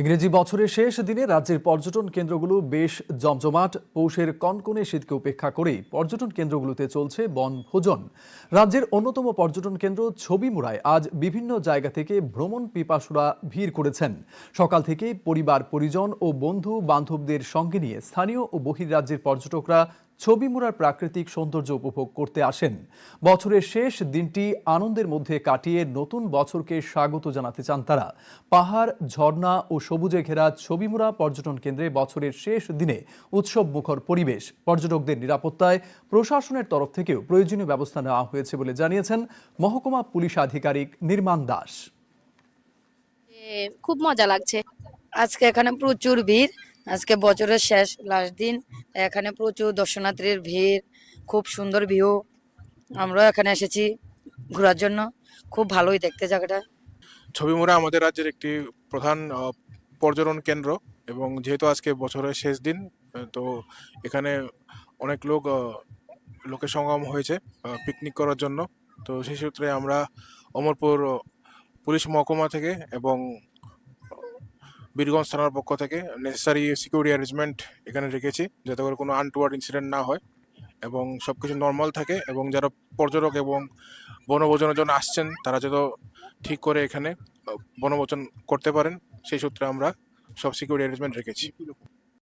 ইংরেজি বছরের শেষ দিনে রাজ্যের পর্যটন কেন্দ্রগুলো বেশ জমজমাট। পৌষের কনকনে শীতকে উপেক্ষা করেই পর্যটন কেন্দ্রগুলোতে চলছে বনভোজন। রাজ্যের অন্যতম পর্যটন কেন্দ্র ছবিমুড়ায় আজ বিভিন্ন জায়গা থেকে ভ্রমণ পিপাসুরা ভিড় করেছেন। সকাল থেকে পরিবার পরিজন ও বন্ধু বান্ধবদের সঙ্গে নিয়ে স্থানীয় ও বহির্রাজ্যের পর্যটকরা ছবিমুড়ার প্রাকৃতিক সৌন্দর্য উপভোগ করতে আসেন। বছরের শেষ দিনটি আনন্দের মধ্যে কাটিয়ে নতুন বছরকে স্বাগত জানাতে চান তারা। পাহাড়, ঝর্ণা ও সবুজে ঘেরা ছবিমুড়া পর্যটন কেন্দ্রে বছরের শেষ দিনে উৎসব মুখর পরিবেশ। পর্যটকদের নিরাপত্তায় প্রশাসনের তরফ থেকেও প্রয়োজনীয় ব্যবস্থা নেওয়া হয়েছে বলে জানিয়েছেন মহকুমা পুলিশ আধিকারিক নির্মাণ দাস। খুব মজা লাগছে। আজকে এখানে প্রচুর ভিড়। আজকে বছরের শেষ লাস্ট দিন, এখানে প্রচুর দর্শনার্থীর ভিড়। খুব সুন্দর ভিউ। আমরা এখানে এসেছি ঘোরার জন্য। খুব ভালোই দেখতে জায়গাটা। ছবিমুড়া আমাদের রাজ্যের একটি প্রধান পর্যটন কেন্দ্র এবং যেহেতু আজকে বছরের শেষ দিন, তো এখানে অনেক লোকের সমাগম হয়েছে পিকনিক করার জন্য। তো সেই সূত্রে আমরা অমরপুর পুলিশ মহকুমা থেকে এবং বীরগঞ্জ থানার পক্ষ থেকে নেসেসারি সিকিউরিটি অ্যারেঞ্জমেন্ট এখানে রেখেছি, যাতে করে কোনো আনটুয়ার্ড ইনসিডেন্ট না হয় এবং সবকিছু নর্মাল থাকে, এবং যারা পর্যটক এবং বনভোজনের জন্য আসছেন তারা যত ঠিক করে এখানে বনভোজন করতে পারেন, সেই সূত্রে আমরা সব সিকিউরিটি অ্যারেঞ্জমেন্ট রেখেছি।